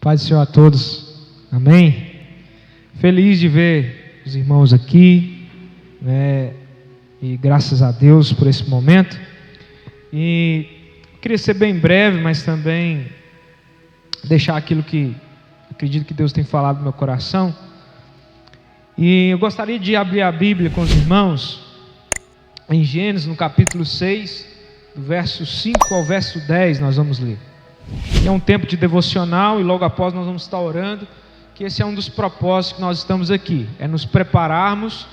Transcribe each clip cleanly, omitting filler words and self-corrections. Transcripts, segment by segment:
Paz do Senhor a todos, amém? Feliz de ver os irmãos aqui, né? E graças a Deus por esse momento. E queria ser bem breve, mas também deixar aquilo que acredito que Deus tem falado no meu coração. E eu gostaria de abrir a Bíblia com os irmãos em Gênesis, no capítulo 6, do verso 5 ao verso 10, nós vamos ler. É um tempo de devocional e logo após nós vamos estar orando, que esse é um dos propósitos que nós estamos aqui, é nos prepararmos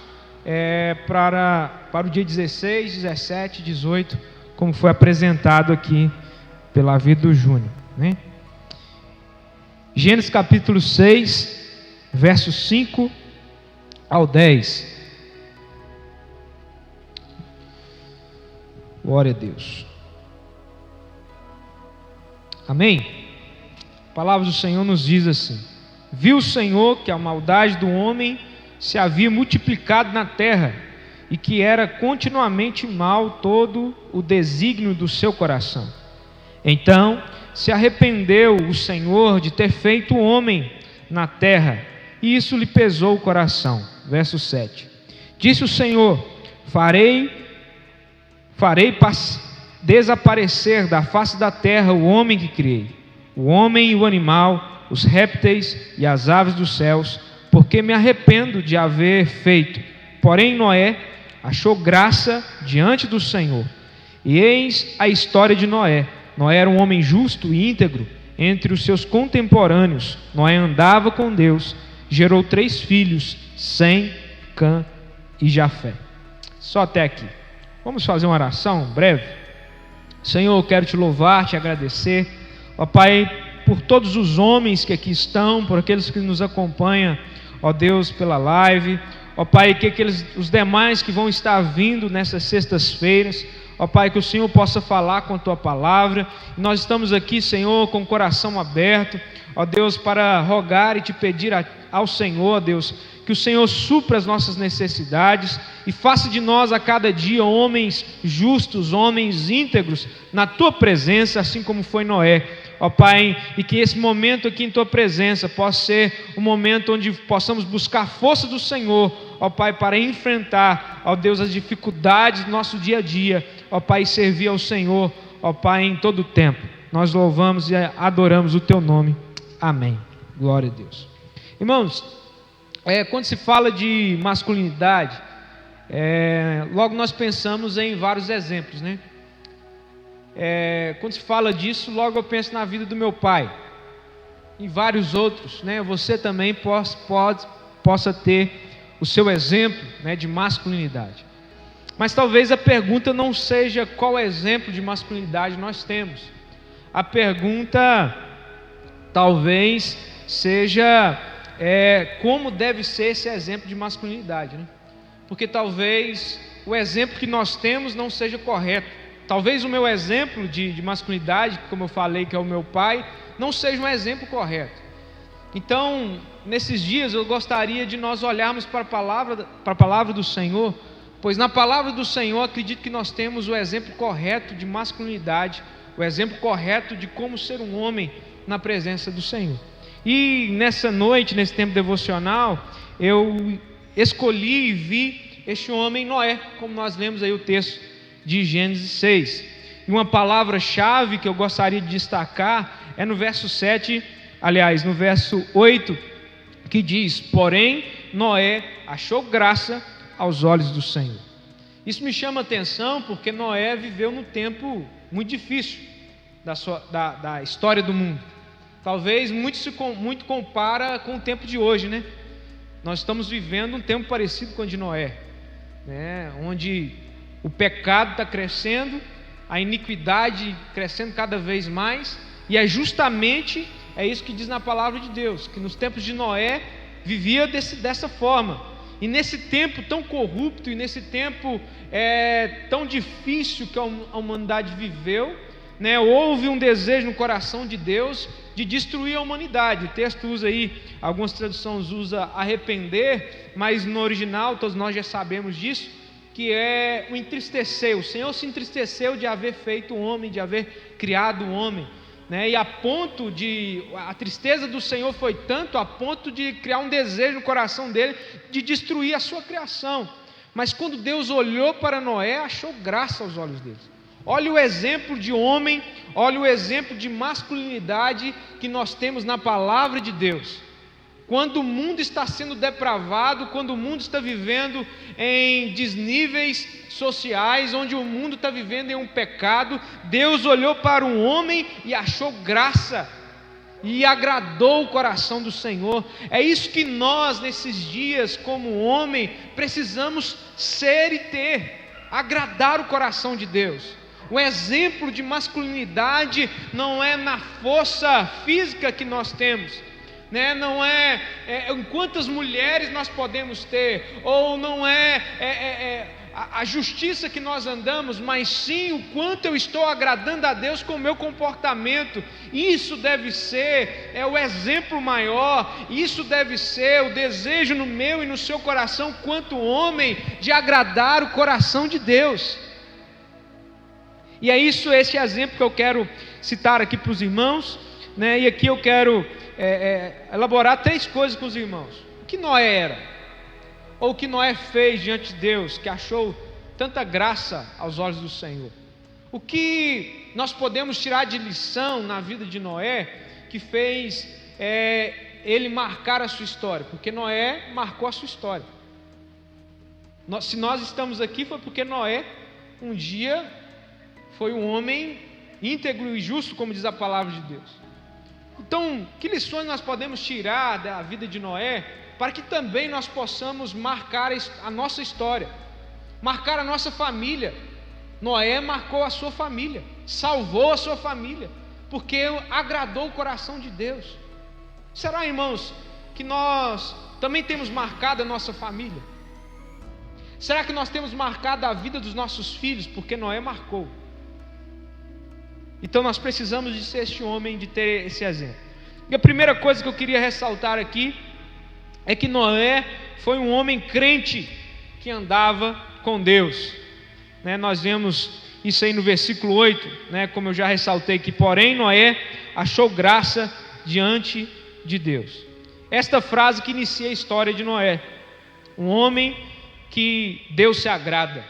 para o dia 16, 17, 18, como foi apresentado aqui pela vida do Júnior, né? Gênesis capítulo 6, versos 5 ao 10. Glória a Deus. Amém? A palavra do Senhor nos diz assim: viu o Senhor que a maldade do homem se havia multiplicado na terra, e que era continuamente mal todo o desígnio do seu coração. Então se arrependeu o Senhor de ter feito o homem na terra, e isso lhe pesou o coração. Verso 7. Disse o Senhor: farei desaparecer da face da terra o homem que criei, o homem e o animal, os répteis e as aves dos céus, porque me arrependo de haver feito. Porém Noé achou graça diante do Senhor. E eis a história de Noé. Noé era um homem justo e íntegro entre os seus contemporâneos. Noé andava com Deus, gerou 3 filhos, Sem, Cã e Jafé. Só até aqui. Vamos fazer uma oração breve? Senhor, eu quero te louvar, te agradecer, ó Pai, por todos os homens que aqui estão, por aqueles que nos acompanham, ó Deus, pela live, ó Pai, que os demais que vão estar vindo nessas sextas-feiras, ó Pai, que o Senhor possa falar com a Tua palavra. Nós estamos aqui, Senhor, com o coração aberto, ó Deus, para rogar e te pedir ao Senhor, Deus, que o Senhor supra as nossas necessidades e faça de nós a cada dia homens justos, homens íntegros na Tua presença, assim como foi Noé, ó Pai, e que esse momento aqui em Tua presença possa ser um momento onde possamos buscar a força do Senhor, ó Pai, para enfrentar, ó Deus, as dificuldades do nosso dia a dia, ó Pai, e servir ao Senhor, ó Pai, em todo o tempo. Nós louvamos e adoramos o Teu nome. Amém. Glória a Deus. Irmãos, quando se fala de masculinidade, logo nós pensamos em vários exemplos, né? Quando se fala disso, logo eu penso na vida do meu pai, e vários outros, né? Você também possa ter o seu exemplo, né, de masculinidade. Mas talvez a pergunta não seja qual exemplo de masculinidade nós temos. A pergunta talvez seja como deve ser esse exemplo de masculinidade, né? Porque talvez o exemplo que nós temos não seja correto. Talvez o meu exemplo de masculinidade, como eu falei, que é o meu pai, não seja um exemplo correto. Então, nesses dias eu gostaria de nós olharmos para a palavra do Senhor, pois na palavra do Senhor acredito que nós temos o exemplo correto de masculinidade, o exemplo correto de como ser um homem na presença do Senhor. E nessa noite, nesse tempo devocional, eu escolhi e vi este homem Noé, como nós lemos aí o texto de Gênesis 6. E uma palavra-chave que eu gostaria de destacar é no verso 7, aliás, no verso 8, que diz: porém Noé achou graça aos olhos do Senhor. Isso me chama a atenção porque Noé viveu num tempo muito difícil da história do mundo. Talvez muito compara com o tempo de hoje, né? Nós estamos vivendo um tempo parecido com o de Noé, né? Onde o pecado está crescendo, a iniquidade crescendo cada vez mais, e é justamente isso que diz na palavra de Deus, que nos tempos de Noé vivia dessa forma. E nesse tempo tão corrupto, e nesse tempo tão difícil que a humanidade viveu, né, houve um desejo no coração de Deus de destruir a humanidade. O texto usa aí, algumas traduções usa arrepender, mas no original, todos nós já sabemos disso, que o entristecer. O Senhor se entristeceu de haver feito o homem, de haver criado o homem. né? E a tristeza do Senhor foi tanto a ponto de criar um desejo no coração dele de destruir a sua criação. Mas quando Deus olhou para Noé, achou graça aos olhos dele. Olha o exemplo de homem, olha o exemplo de masculinidade que nós temos na palavra de Deus. Quando o mundo está sendo depravado, quando o mundo está vivendo em desníveis sociais, onde o mundo está vivendo em um pecado, Deus olhou para um homem e achou graça, e agradou o coração do Senhor. É isso que nós, nesses dias, como homem, precisamos ser e ter, agradar o coração de Deus. O exemplo de masculinidade não é na força física que nós temos, né? Não é em quantas mulheres nós podemos ter, ou não é a justiça que nós andamos, mas sim o quanto eu estou agradando a Deus com o meu comportamento. Isso deve ser o exemplo maior, isso deve ser o desejo no meu e no seu coração, quanto homem, de agradar o coração de Deus. E é esse exemplo que eu quero citar aqui para os irmãos, né? E aqui eu quero elaborar 3 coisas com os irmãos. O que Noé era? Ou o que Noé fez diante de Deus, que achou tanta graça aos olhos do Senhor? O que nós podemos tirar de lição na vida de Noé, que fez ele marcar a sua história? Porque Noé marcou a sua história. Se nós estamos aqui, foi porque Noé um dia foi um homem íntegro e justo, como diz a palavra de Deus. Então, que lições nós podemos tirar da vida de Noé, para que também nós possamos marcar a nossa história, marcar a nossa família? Noé marcou a sua família, salvou a sua família, porque agradou o coração de Deus. Será, irmãos, que nós também temos marcado a nossa família? Será que nós temos marcado a vida dos nossos filhos? Porque Noé marcou. Então nós precisamos de ser este homem, de ter esse exemplo. E a primeira coisa que eu queria ressaltar aqui é que Noé foi um homem crente que andava com Deus, né? Nós vemos isso aí no versículo 8, né? Como eu já ressaltei aqui, porém Noé achou graça diante de Deus. Esta frase que inicia a história de Noé, um homem que Deus se agrada.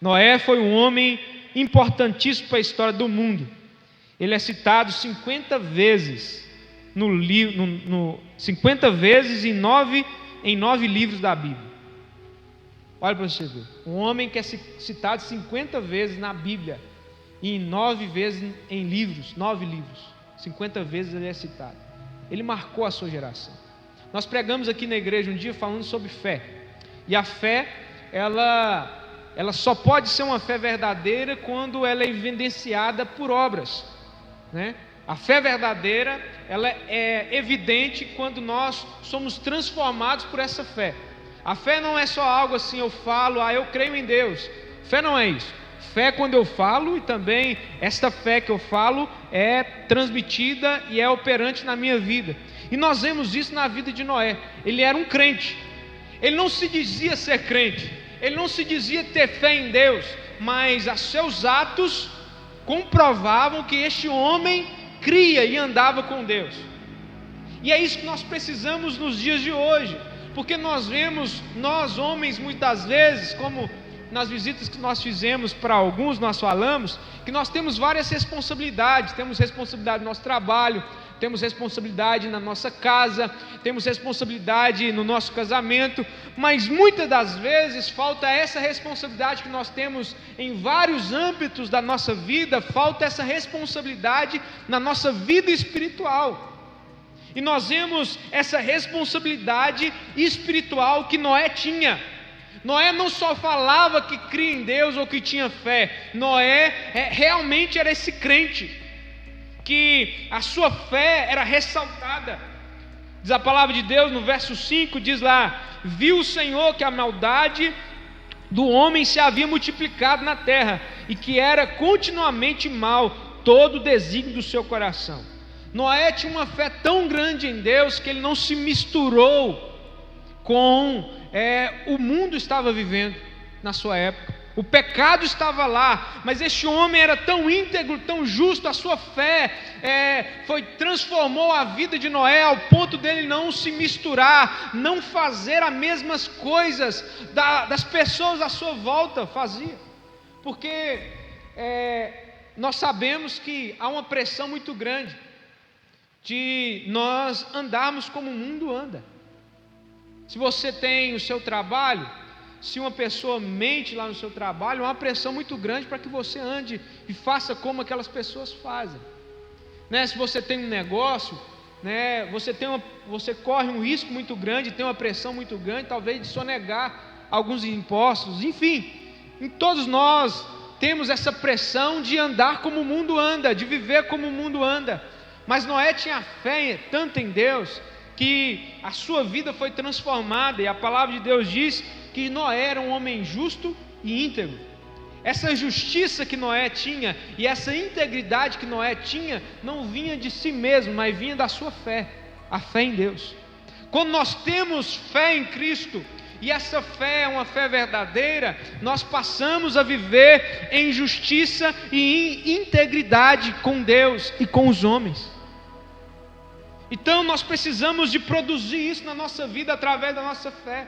Noé foi um homem importantíssimo para a história do mundo. Ele é citado 50 vezes 50 vezes em 9 livros da Bíblia. Olha para você ver, um homem que é citado 50 vezes na Bíblia e 9 vezes em livros, 9 livros, 50 vezes ele é citado. Ele marcou a sua geração. Nós pregamos aqui na igreja um dia falando sobre fé, e a fé, ela só pode ser uma fé verdadeira quando ela é evidenciada por obras, né? A fé verdadeira, ela é evidente quando nós somos transformados por essa fé. A fé não é só algo assim, eu falo, eu creio em Deus. Fé não é isso. Fé é quando eu falo, e também esta fé que eu falo é transmitida e é operante na minha vida. E nós vemos isso na vida de Noé. Ele era um crente. Ele não se dizia ser crente, ele não se dizia ter fé em Deus, mas os seus atos comprovavam que este homem cria e andava com Deus. E é isso que nós precisamos nos dias de hoje, porque nós vemos, nós homens, muitas vezes, como nas visitas que nós fizemos para alguns, nós falamos que nós temos várias responsabilidades. Temos responsabilidade no nosso trabalho, temos responsabilidade na nossa casa, temos responsabilidade no nosso casamento, mas muitas das vezes falta essa responsabilidade que nós temos em vários âmbitos da nossa vida, falta essa responsabilidade na nossa vida espiritual. E nós vemos essa responsabilidade espiritual que Noé tinha. Noé não só falava que cria em Deus ou que tinha fé, Noé realmente era esse crente, que a sua fé era ressaltada. Diz a palavra de Deus no verso 5, diz lá: viu o Senhor que a maldade do homem se havia multiplicado na terra, e que era continuamente mal todo o desígnio do seu coração. Noé tinha uma fé tão grande em Deus que ele não se misturou com o mundo estava vivendo na sua época. O pecado estava lá, mas este homem era tão íntegro, tão justo, a sua fé transformou a vida de Noé ao ponto dele não se misturar, não fazer as mesmas coisas das pessoas à sua volta faziam. Porque nós sabemos que há uma pressão muito grande de nós andarmos como o mundo anda. Se você tem o seu trabalho, se uma pessoa mente lá no seu trabalho, há uma pressão muito grande para que você ande e faça como aquelas pessoas fazem, né? Se você tem um negócio, né, você corre um risco muito grande, tem uma pressão muito grande, talvez de sonegar alguns impostos. Enfim, em todos nós temos essa pressão de andar como o mundo anda, de viver como o mundo anda. Mas Noé tinha fé tanto em Deus, que a sua vida foi transformada, e a palavra de Deus diz que Noé era um homem justo e íntegro. Essa justiça que Noé tinha e essa integridade que Noé tinha não vinha de si mesmo, mas vinha da sua fé, a fé em Deus. Quando nós temos fé em Cristo, e essa fé é uma fé verdadeira, nós passamos a viver em justiça e em integridade com Deus e com os homens. Então nós precisamos de produzir isso na nossa vida através da nossa fé.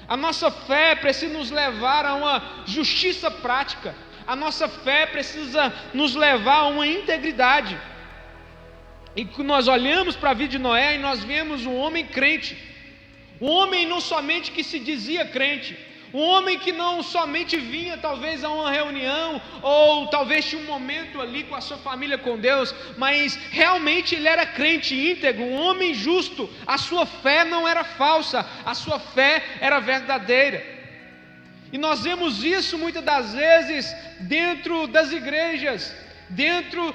A nossa fé precisa nos levar a uma justiça prática. A nossa fé precisa nos levar a uma integridade. E nós olhamos para a vida de Noé e nós vemos um homem crente. Um homem não somente que se dizia crente. Um homem que não somente vinha talvez a uma reunião, ou talvez tinha um momento ali com a sua família com Deus, mas realmente ele era crente íntegro, um homem justo. A sua fé não era falsa, a sua fé era verdadeira. E nós vemos isso muitas das vezes dentro das igrejas, dentro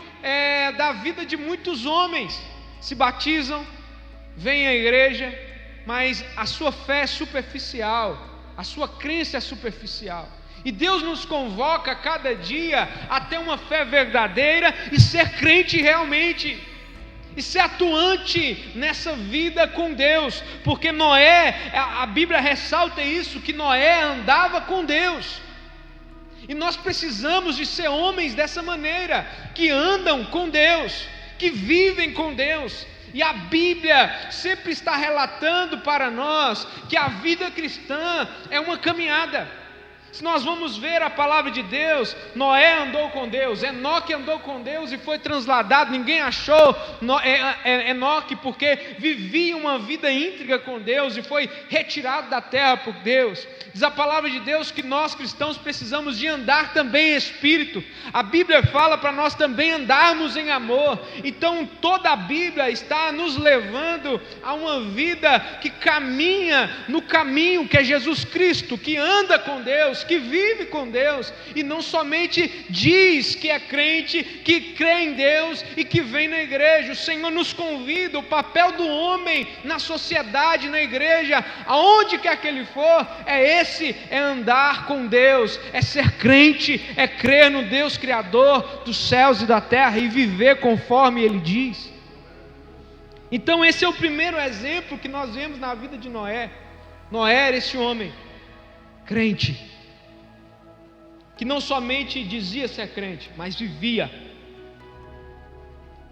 da vida de muitos homens. Se batizam, vêm à igreja, mas a sua fé é superficial, a sua crença é superficial. E Deus nos convoca a cada dia a ter uma fé verdadeira e ser crente realmente, e ser atuante nessa vida com Deus. Porque Noé, a Bíblia ressalta isso, que Noé andava com Deus. E nós precisamos de ser homens dessa maneira, que andam com Deus, que vivem com Deus. E a Bíblia sempre está relatando para nós que a vida cristã é uma caminhada. Se nós vamos ver a palavra de Deus, Noé andou com Deus, Enoque andou com Deus e foi transladado. Ninguém achou Enoque, porque vivia uma vida íntegra com Deus e foi retirado da terra por Deus. Diz a palavra de Deus que nós cristãos precisamos de andar também em espírito. A Bíblia fala para nós também andarmos em amor. Então toda a Bíblia está nos levando a uma vida que caminha no caminho que é Jesus Cristo, que anda com Deus, que vive com Deus, e não somente diz que é crente, que crê em Deus e que vem na igreja. O Senhor nos convida. O papel do homem na sociedade, na igreja, aonde quer que ele for, é andar com Deus, é ser crente, é crer no Deus Criador dos céus e da terra e viver conforme Ele diz. Então esse é o primeiro exemplo que nós vemos na vida de Noé. Noé era esse homem crente, que não somente dizia ser crente, mas vivia.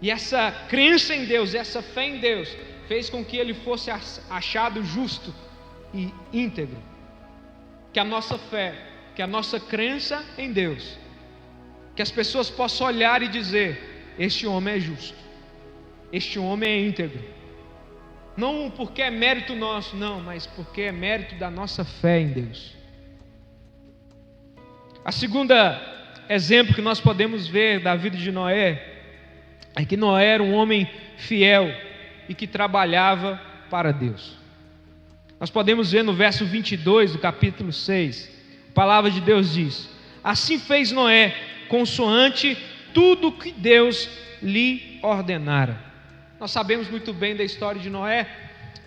E essa crença em Deus, essa fé em Deus, fez com que ele fosse achado justo e íntegro. Que a nossa fé, que a nossa crença em Deus, que as pessoas possam olhar e dizer: este homem é justo, este homem é íntegro. Não porque é mérito nosso, não, mas porque é mérito da nossa fé em Deus. A segunda exemplo que nós podemos ver da vida de Noé é que Noé era um homem fiel e que trabalhava para Deus. Nós podemos ver no verso 22 do capítulo 6, a palavra de Deus diz: assim fez Noé, consoante tudo o que Deus lhe ordenara. Nós sabemos muito bem da história de Noé,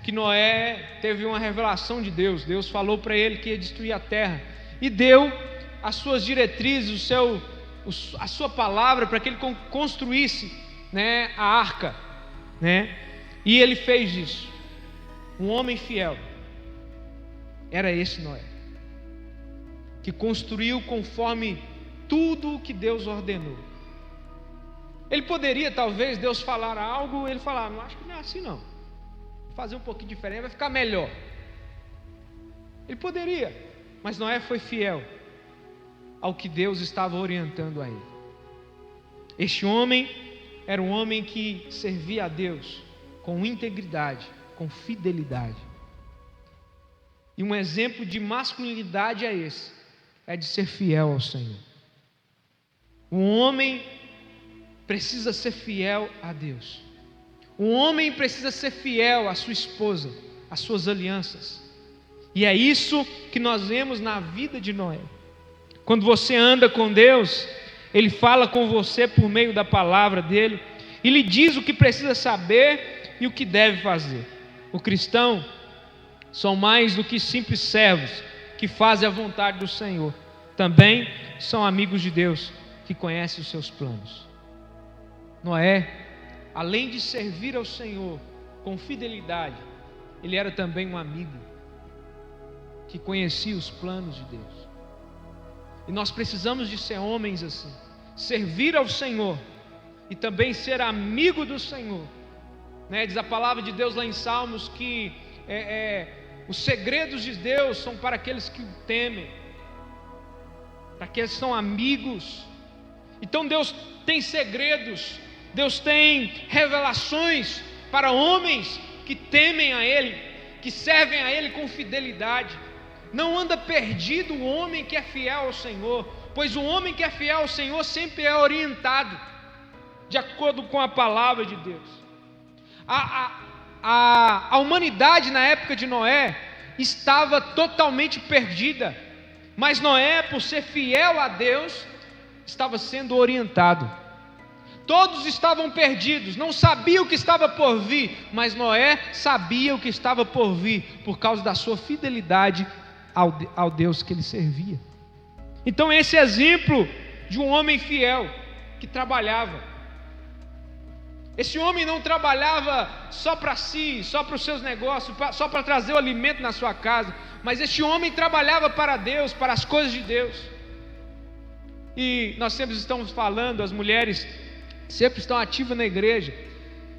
que Noé teve uma revelação de Deus. Deus falou para ele que ia destruir a terra, e deu as suas diretrizes, a sua palavra para que ele construísse, né, a arca, né? E ele fez isso. Um homem fiel. Era esse Noé. que construiu conforme tudo o que Deus ordenou. Ele poderia, talvez, Deus falar algo, ele falar, não, acho que não é assim não, vou fazer um pouquinho diferente, vai ficar melhor. Ele poderia, mas Noé foi fiel ao que Deus estava orientando a ele. Este homem era um homem que servia a Deus com integridade, com fidelidade. E um exemplo de masculinidade é esse, é de ser fiel ao Senhor. Um homem precisa ser fiel a Deus. Um homem precisa ser fiel à sua esposa, às suas alianças. E é isso que nós vemos na vida de Noé. Quando você anda com Deus, Ele fala com você por meio da palavra dEle, e lhe diz o que precisa saber e o que deve fazer. O cristão são mais do que simples servos que fazem a vontade do Senhor. Também são amigos de Deus que conhecem os seus planos. Noé, além de servir ao Senhor com fidelidade, ele era também um amigo que conhecia os planos de Deus. E nós precisamos de ser homens assim, servir ao Senhor e também ser amigo do Senhor, né? Diz a palavra de Deus lá em Salmos que os segredos de Deus são para aqueles que o temem, para aqueles que são amigos. Então Deus tem segredos, Deus tem revelações para homens que temem a Ele, que servem a Ele com fidelidade. Não anda perdido o homem que é fiel ao Senhor, pois o homem que é fiel ao Senhor sempre é orientado de acordo com a palavra de Deus. A humanidade na época de Noé estava totalmente perdida, mas Noé, por ser fiel a Deus, estava sendo orientado. Todos estavam perdidos, não sabiam o que estava por vir, mas Noé sabia o que estava por vir, por causa da sua fidelidade ao Deus que ele servia. Então esse exemplo de um homem fiel que trabalhava. Esse homem não trabalhava só para si, só para os seus negócios, só para trazer o alimento na sua casa, mas este homem trabalhava para Deus, para as coisas de Deus. E nós sempre estamos falando, as mulheres sempre estão ativas na igreja,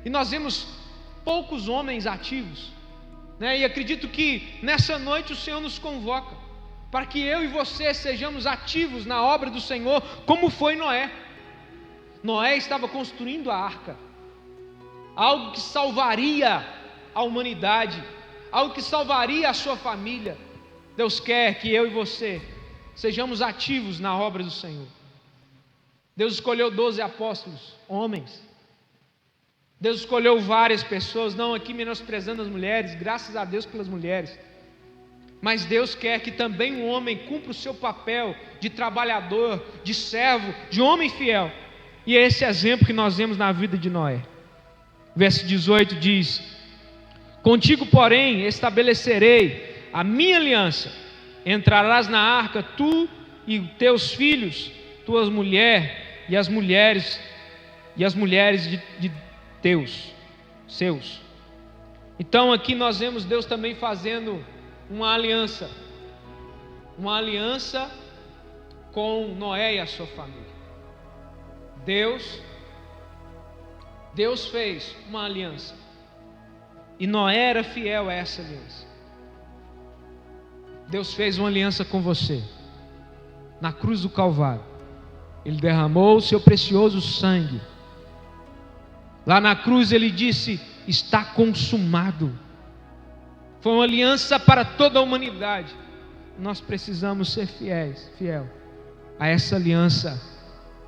e nós vemos poucos homens ativos, né? E acredito que nessa noite o Senhor nos convoca para que eu e você sejamos ativos na obra do Senhor, como foi Noé. Noé estava construindo a arca, algo que salvaria a humanidade, algo que salvaria a sua família. Deus quer que eu e você sejamos ativos na obra do Senhor. Deus escolheu 12 apóstolos, homens. Deus escolheu várias pessoas, não aqui menosprezando as mulheres, graças a Deus pelas mulheres. Mas Deus quer que também um homem cumpra o seu papel de trabalhador, de servo, de homem fiel. E é esse exemplo que nós vemos na vida de Noé. Verso 18 diz: contigo, porém, estabelecerei a minha aliança. Entrarás na arca, tu e teus filhos, tuas mulheres e as mulheres de seus. Então aqui nós vemos Deus também fazendo uma aliança com Noé e a sua família. Deus fez uma aliança, e Noé era fiel a essa aliança. Deus fez uma aliança com você na cruz do Calvário. Ele derramou o seu precioso sangue. Lá na cruz ele disse: está consumado. Foi uma aliança para toda a humanidade. Nós precisamos ser fiel a essa aliança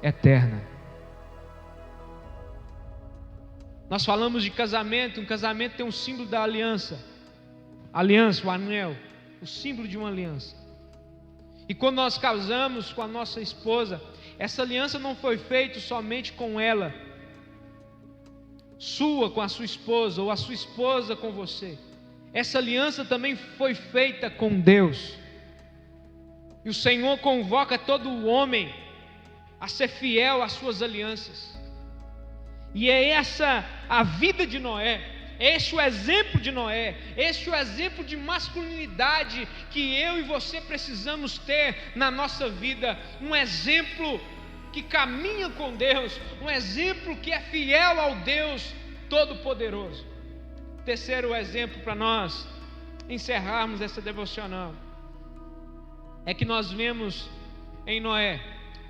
eterna. Nós falamos de casamento. Um casamento tem um símbolo da aliança. Aliança, o anel, o símbolo de uma aliança. E quando nós casamos com a nossa esposa, essa aliança não foi feita somente com ela, sua com a sua esposa, ou a sua esposa com você. Essa aliança também foi feita com Deus. E o Senhor convoca todo homem a ser fiel às suas alianças. E é essa a vida de Noé. Esse é o exemplo de Noé, esse é o exemplo de masculinidade que eu e você precisamos ter na nossa vida. Um exemplo que caminha com Deus, um exemplo que é fiel ao Deus Todo-Poderoso. Terceiro exemplo para nós encerrarmos essa devocional é que nós vemos em Noé,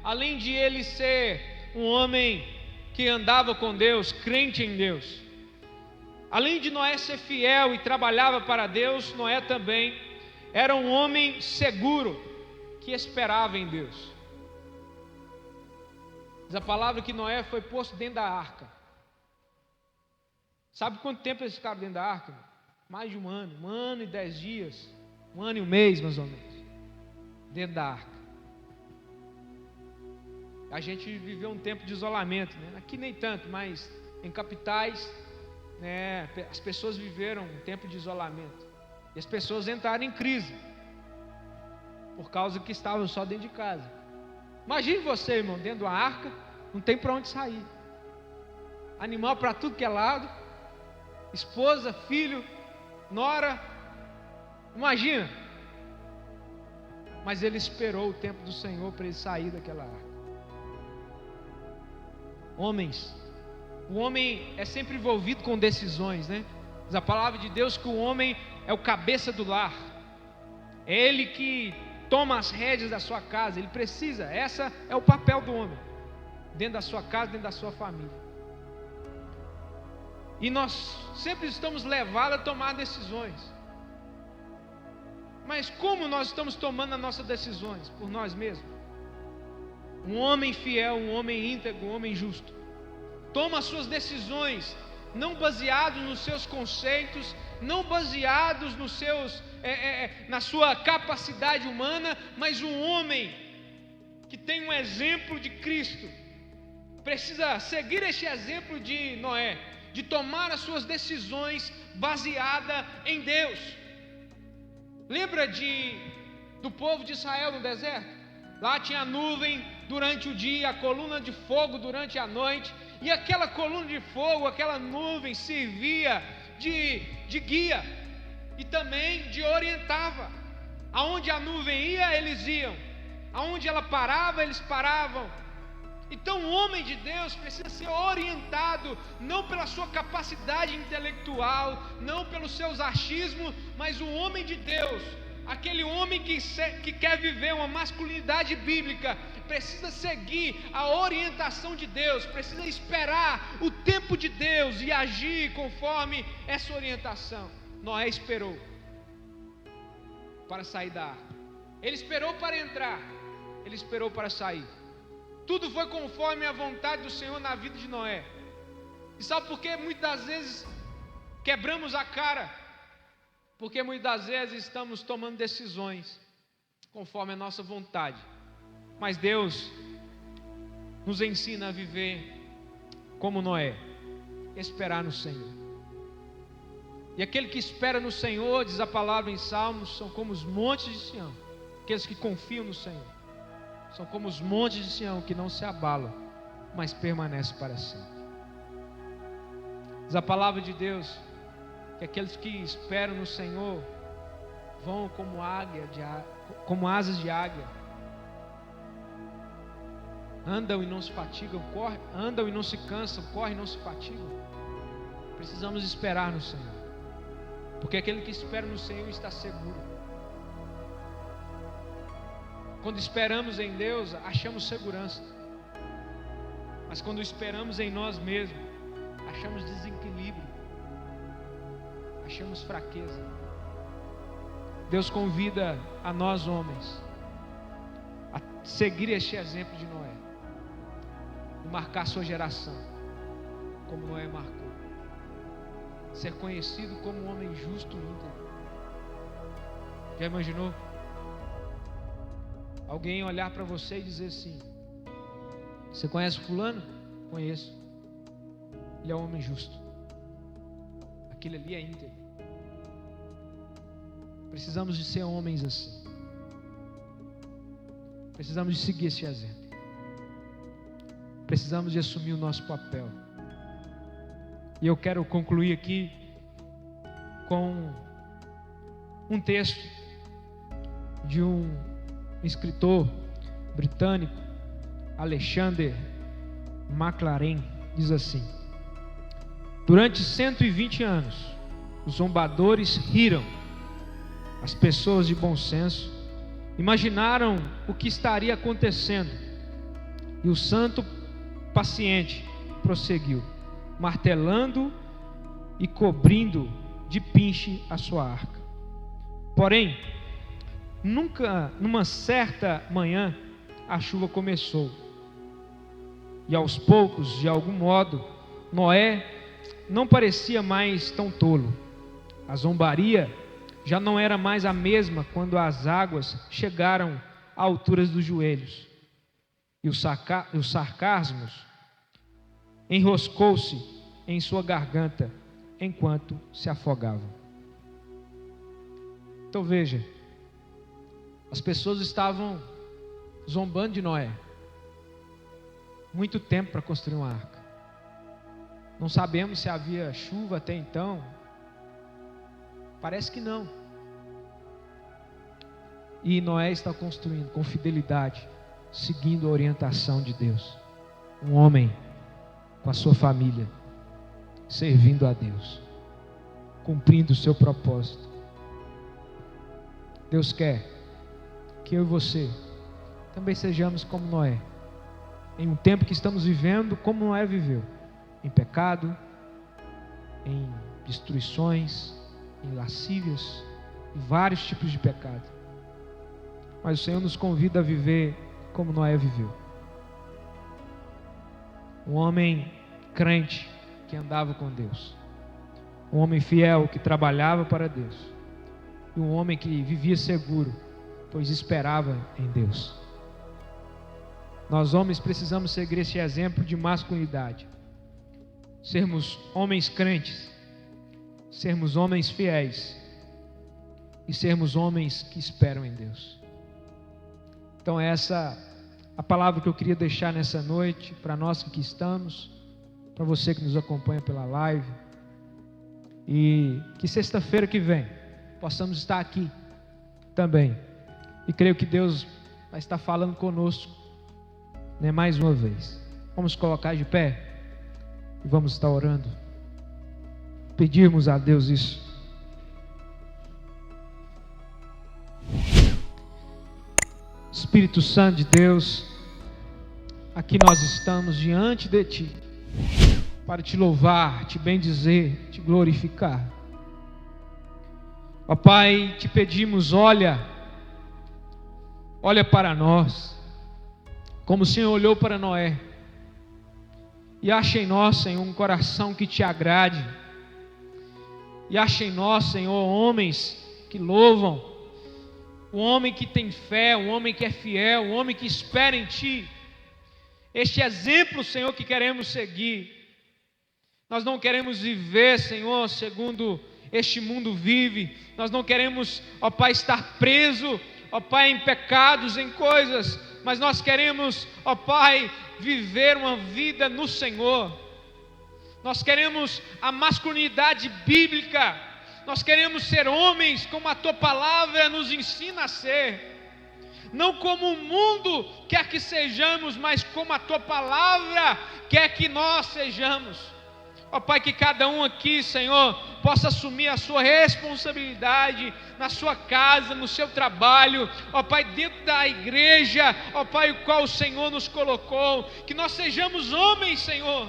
além de ele ser um homem que andava com Deus, crente em Deus, além de Noé ser fiel e trabalhava para Deus, Noé também era um homem seguro que esperava em Deus. Diz a palavra que Noé foi posto dentro da arca. Sabe quanto tempo eles ficaram dentro da arca? Mais de um ano e 10 dias, 1 ano e 1 mês mais ou menos, dentro da arca. A gente viveu um tempo de isolamento, né? Aqui nem tanto, mas em capitais, né, as pessoas viveram um tempo de isolamento. E as pessoas entraram em crise, por causa que estavam só dentro de casa. Imagine você, irmão, dentro de uma arca, não tem para onde sair. Animal para tudo que é lado, esposa, filho, nora, imagina. Mas ele esperou o tempo do Senhor para ele sair daquela arca. Homens, o homem é sempre envolvido com decisões, né? Diz a palavra de Deus que o homem é o cabeça do lar, é ele que toma as rédeas da sua casa, ele precisa, essa é o papel do homem, dentro da sua casa, dentro da sua família. E nós sempre estamos levados a tomar decisões. Mas como nós estamos tomando as nossas decisões? Por nós mesmos. Um homem fiel, um homem íntegro, um homem justo, toma as suas decisões não baseados nos seus conceitos, não baseados nos seus, na sua capacidade humana, mas um homem que tem um exemplo de Cristo precisa seguir este exemplo de Noé, de tomar as suas decisões baseada em Deus. Lembra do povo de Israel no deserto? Lá tinha a nuvem durante o dia, a coluna de fogo durante a noite, e aquela coluna de fogo, aquela nuvem servia de guia e também de orientava. Aonde a nuvem ia, eles iam, aonde ela parava, eles paravam. Então o homem de Deus precisa ser orientado não pela sua capacidade intelectual, não pelos seus achismos, mas o homem de Deus, aquele homem que quer viver uma masculinidade bíblica, precisa seguir a orientação de Deus, precisa esperar o tempo de Deus e agir conforme essa orientação. Noé esperou para sair da arca, ele esperou para entrar, ele esperou para sair. Tudo foi conforme a vontade do Senhor na vida de Noé. E sabe por que muitas vezes quebramos a cara? Porque muitas vezes estamos tomando decisões conforme a nossa vontade. Mas Deus nos ensina a viver como Noé, esperar no Senhor. E aquele que espera no Senhor, diz a palavra em Salmos, são como os montes de Sião. Aqueles que confiam no Senhor são como os montes de Sião, que não se abalam, mas permanecem para sempre. Diz a palavra de Deus que aqueles que esperam no Senhor vão como como asas de águia, andam e não se fatigam, andam e não se cansam, correm e não se fatigam. Precisamos esperar no Senhor, porque aquele que espera no Senhor está seguro. Quando esperamos em Deus, achamos segurança, mas quando esperamos em nós mesmos, achamos desequilíbrio, achamos fraqueza. Deus convida a nós homens a seguir este exemplo de Noé e marcar sua geração como Noé marcou, ser conhecido como um homem justo e íntegro. Já imaginou? Alguém olhar para você e dizer assim: você conhece fulano? Conheço. Ele é um homem justo, aquele ali é íntegro. Precisamos de ser homens assim. Precisamos de seguir esse exemplo. Precisamos de assumir o nosso papel. E eu quero concluir aqui com um texto de um escritor britânico, Alexander Maclaren. Diz assim: durante 120 anos, os zombadores riram. As pessoas de bom senso imaginaram o que estaria acontecendo, e o santo paciente prosseguiu, martelando e cobrindo de pinche a sua arca. Porém, numa certa manhã, a chuva começou, e aos poucos, de algum modo, Noé não parecia mais tão tolo. A zombaria já não era mais a mesma quando as águas chegaram a alturas dos joelhos, e os sarcasmos enroscou-se em sua garganta enquanto se afogava. Então veja, as pessoas estavam zombando de Noé. Muito tempo para construir uma arca. Não sabemos se havia chuva até então. Parece que não. E Noé está construindo com fidelidade, seguindo a orientação de Deus. Um homem com a sua família, servindo a Deus, cumprindo o seu propósito. Deus quer que eu e você também sejamos como Noé, em um tempo que estamos vivendo como Noé viveu, em pecado, em destruições, em lascívias, em vários tipos de pecado. Mas o Senhor nos convida a viver como Noé viveu. Um homem crente que andava com Deus, um homem fiel que trabalhava para Deus, e um homem que vivia seguro, pois esperava em Deus. Nós homens precisamos seguir esse exemplo de masculinidade, sermos homens crentes, sermos homens fiéis e sermos homens que esperam em Deus. Então essa a palavra que eu queria deixar nessa noite, para nós que aqui estamos, para você que nos acompanha pela live, e que sexta-feira que vem possamos estar aqui também, e creio que Deus vai estar falando conosco, né, mais uma vez. Vamos colocar de pé e vamos estar orando, pedirmos a Deus isso. Espírito Santo de Deus, aqui nós estamos diante de Ti, para Te louvar, Te bendizer, Te glorificar. Ó Pai, Te pedimos, olha para nós, como o Senhor olhou para Noé, e acha em nós, Senhor, um coração que Te agrade, e acha em nós, Senhor, homens que louvam, um homem que tem fé, um homem que é fiel, um homem que espera em Ti. Este exemplo, Senhor, que queremos seguir. Nós não queremos viver, Senhor, segundo este mundo vive. Nós não queremos, ó Pai, estar preso, ó Pai, em pecados, em coisas, mas nós queremos, ó Pai, viver uma vida no Senhor. Nós queremos a masculinidade bíblica. Nós queremos ser homens como a Tua palavra nos ensina a ser. Não como o mundo quer que sejamos, mas como a Tua palavra quer que nós sejamos. Ó Pai, que cada um aqui, Senhor, possa assumir a sua responsabilidade na sua casa, no seu trabalho, ó Pai, dentro da igreja, ó Pai, o qual o Senhor nos colocou. Que nós sejamos homens, Senhor,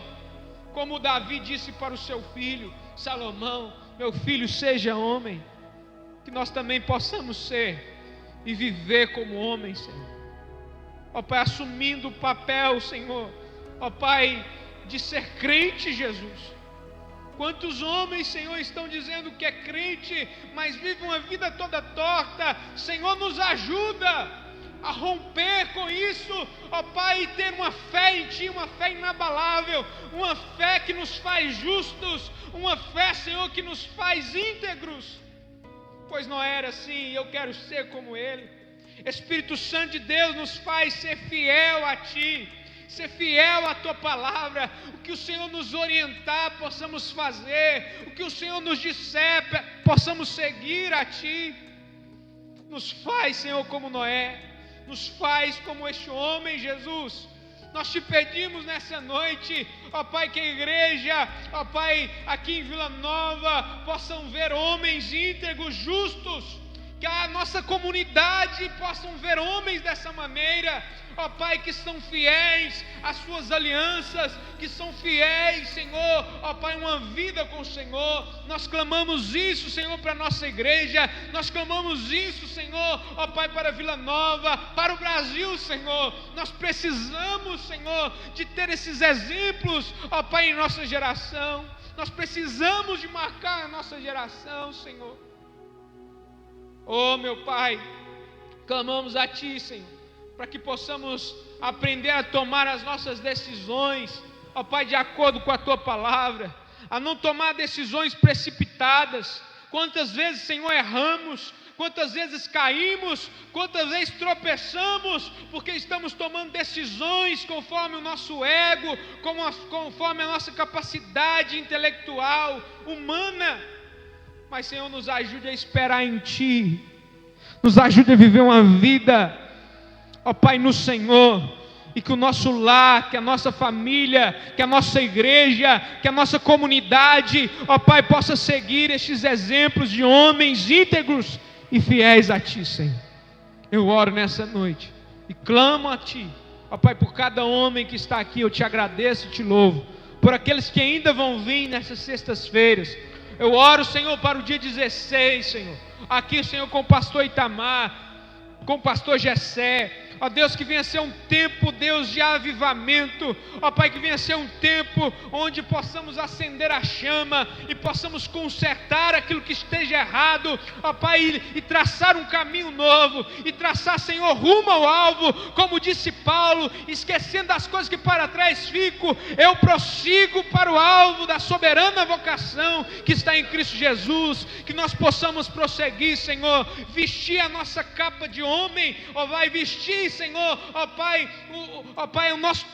como Davi disse para o seu filho Salomão: meu filho, seja homem. Que nós também possamos ser e viver como homens, Senhor. Ó Pai, assumindo o papel, Senhor, ó Pai, de ser crente, Jesus. Quantos homens, Senhor, estão dizendo que é crente, mas vivem uma vida toda torta. Senhor, nos ajuda a romper com isso, ó Pai, e ter uma fé em Ti, uma fé inabalável, uma fé que nos faz justos, uma fé, Senhor, que nos faz íntegros, pois não era assim, e eu quero ser como Ele. Espírito Santo de Deus nos faz ser fiel a Ti, ser fiel à Tua palavra, o que o Senhor nos orientar, possamos fazer, o que o Senhor nos disser, possamos seguir a Ti. Nos faz, Senhor, como Noé, nos faz como este homem, Jesus. Nós te pedimos nessa noite, ó Pai, que a igreja, ó Pai, aqui em Vila Nova, possam ver homens íntegros, justos, que a nossa comunidade possam ver homens dessa maneira, ó Pai, que são fiéis às suas alianças, que são fiéis, Senhor, ó Pai, uma vida com o Senhor. Nós clamamos isso, Senhor, para a nossa igreja, nós clamamos isso, Senhor, ó Pai, para Vila Nova, para o Brasil, Senhor. Nós precisamos, Senhor, de ter esses exemplos, ó Pai, em nossa geração. Nós precisamos de marcar a nossa geração, Senhor. Oh, meu Pai, clamamos a Ti, Senhor, para que possamos aprender a tomar as nossas decisões, ó Pai, de acordo com a Tua palavra, a não tomar decisões precipitadas. Quantas vezes, Senhor, erramos, quantas vezes caímos, quantas vezes tropeçamos, porque estamos tomando decisões conforme o nosso ego, conforme a nossa capacidade intelectual, humana. Mas, Senhor, nos ajude a esperar em Ti, nos ajude a viver uma vida, ó Pai, no Senhor, e que o nosso lar, que a nossa família, que a nossa igreja, que a nossa comunidade, ó Pai, possa seguir estes exemplos de homens íntegros e fiéis a Ti, Senhor. Eu oro nessa noite e clamo a Ti, ó Pai, por cada homem que está aqui. Eu Te agradeço e Te louvo, por aqueles que ainda vão vir nessas sextas-feiras. Eu oro, Senhor, para o dia 16, Senhor, aqui, Senhor, com o pastor Itamar, com o pastor Gessé. Ó Deus, que venha ser um tempo, Deus, de avivamento. Ó Pai, que venha ser um tempo onde possamos acender a chama e possamos consertar aquilo que esteja errado, ó Pai, e traçar um caminho novo, e traçar, Senhor, rumo ao alvo, como disse Paulo, esquecendo as coisas que para trás fico, eu prossigo para o alvo da soberana vocação que está em Cristo Jesus. Que nós possamos prosseguir, Senhor, vestir a nossa capa de homem, ó Pai, vestir, Senhor, ó Pai,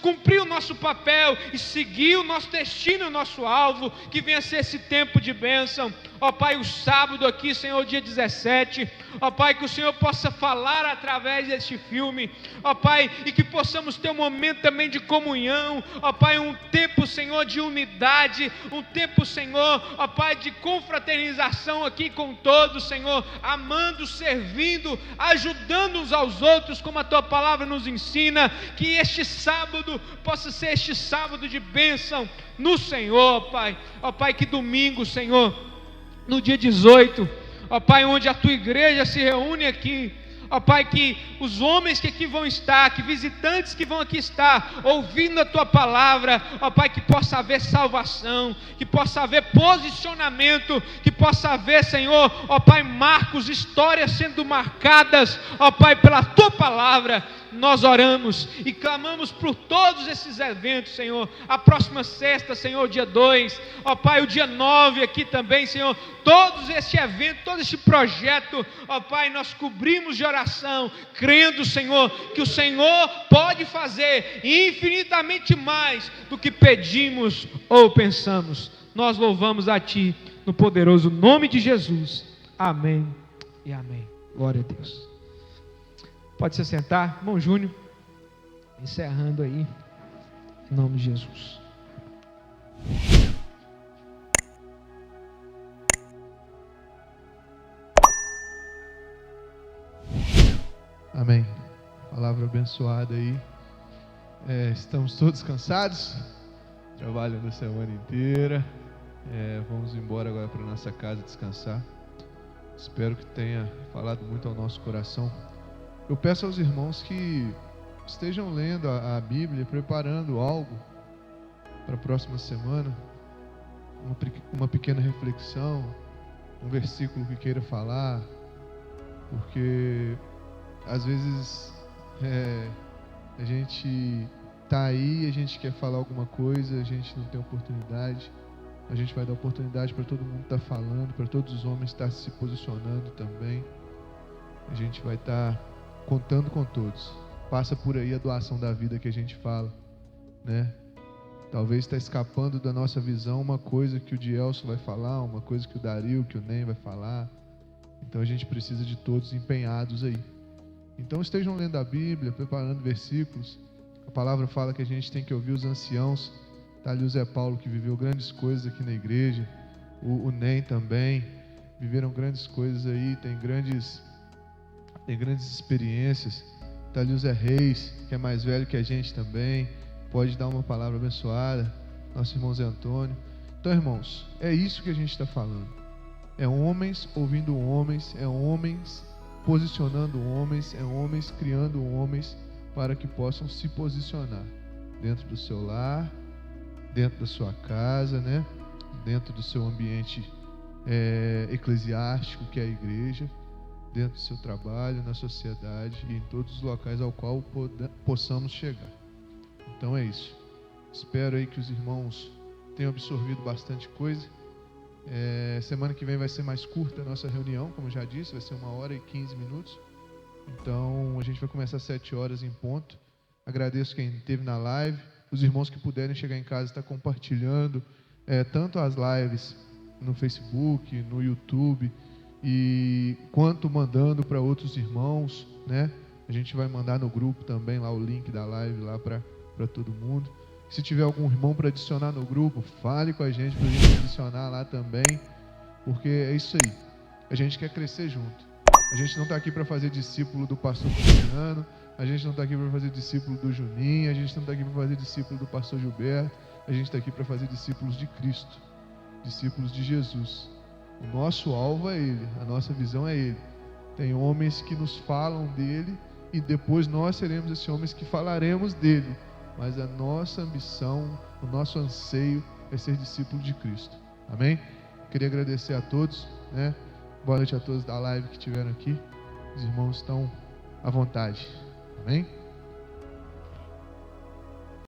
cumprir o nosso papel e seguir o nosso destino, o nosso alvo. Que venha ser esse tempo de bênção, ó Pai, o sábado aqui, Senhor, dia 17, ó Pai, que o Senhor possa falar através deste filme, ó Pai, e que possamos ter um momento também de comunhão, ó Pai, um tempo, Senhor, de unidade, um tempo, Senhor, ó Pai, de confraternização aqui com todos, Senhor, amando, servindo, ajudando uns aos outros, como a Tua palavra nos ensina. Que este sábado possa ser este sábado de bênção no Senhor, Pai. Ó Pai, que domingo, Senhor, no dia 18, ó Pai, onde a Tua igreja se reúne aqui, ó Pai, que os homens que aqui vão estar, que visitantes que vão aqui estar, ouvindo a Tua palavra, ó Pai, que possa haver salvação, que possa haver posicionamento, que possa haver, Senhor, ó Pai, marcos, histórias sendo marcadas, ó Pai, pela Tua palavra. Nós oramos e clamamos por todos esses eventos, Senhor. A próxima sexta, Senhor, dia 2, ó Pai, o dia 9 aqui também, Senhor. Todos este evento, todo este projeto, ó Pai, nós cobrimos de oração, crendo, Senhor, que o Senhor pode fazer infinitamente mais do que pedimos ou pensamos. Nós louvamos a Ti, no poderoso nome de Jesus. Amém e amém. Glória a Deus. Pode se sentar, irmão Júnior, encerrando aí, em nome de Jesus. Amém. Palavra abençoada aí. Estamos todos cansados, trabalhando a semana inteira. Vamos embora agora para nossa casa descansar. Espero que tenha falado muito ao nosso coração. Eu peço aos irmãos que estejam lendo a Bíblia, preparando algo para a próxima semana, uma pequena reflexão, um versículo que queira falar, porque às vezes a gente está aí, a gente quer falar alguma coisa, a gente não tem oportunidade. A gente vai dar oportunidade para todo mundo estar falando, para todos os homens estar se posicionando também. A gente vai estar contando com todos. Passa por aí a doação da vida que a gente fala. né? Talvez está escapando da nossa visão uma coisa que o Dielso vai falar, uma coisa que o Dario, que o Nem vai falar. Então a gente precisa de todos empenhados aí. Então estejam lendo a Bíblia, preparando versículos. A palavra fala que a gente tem que ouvir os anciãos. Está ali o Zé Paulo, que viveu grandes coisas aqui na igreja. O Nem também. Viveram grandes coisas aí, tem grandes experiências. Está ali o Zé Reis, que é mais velho que a gente também. Pode dar uma palavra abençoada. Nosso irmão Zé Antônio. Então, irmãos, é isso que a gente está falando. É homens ouvindo homens, é homens posicionando homens, é homens criando homens para que possam se posicionar dentro do seu lar, dentro da sua casa, né? Dentro do seu ambiente eclesiástico, que é a igreja, dentro do seu trabalho, na sociedade e em todos os locais ao qual possamos chegar. Então é isso. Espero aí que os irmãos tenham absorvido bastante coisa. Semana que vem vai ser mais curta a nossa reunião, como eu já disse, vai ser 1h15. Então a gente vai começar às 7h em ponto. Agradeço quem esteve na live, os irmãos que puderem chegar em casa, estar compartilhando tanto as lives no Facebook, no YouTube, quanto mandando para outros irmãos, né? A gente vai mandar no grupo também lá o link da live lá para todo mundo. Se tiver algum irmão para adicionar no grupo, fale com a gente para a gente adicionar lá também, porque é isso aí. A gente quer crescer junto. A gente não está aqui para fazer discípulo do pastor Cristiano, a gente não está aqui para fazer discípulo do Juninho, a gente não está aqui para fazer discípulo do pastor Gilberto, a gente está aqui para fazer discípulos de Cristo, discípulos de Jesus. O nosso alvo é Ele, a nossa visão é Ele. Tem homens que nos falam dele e depois nós seremos esses homens que falaremos dele. Mas a nossa ambição, o nosso anseio é ser discípulo de Cristo. Amém? Queria agradecer a todos, né? Boa noite a todos da live que estiveram aqui. Os irmãos estão à vontade. Amém?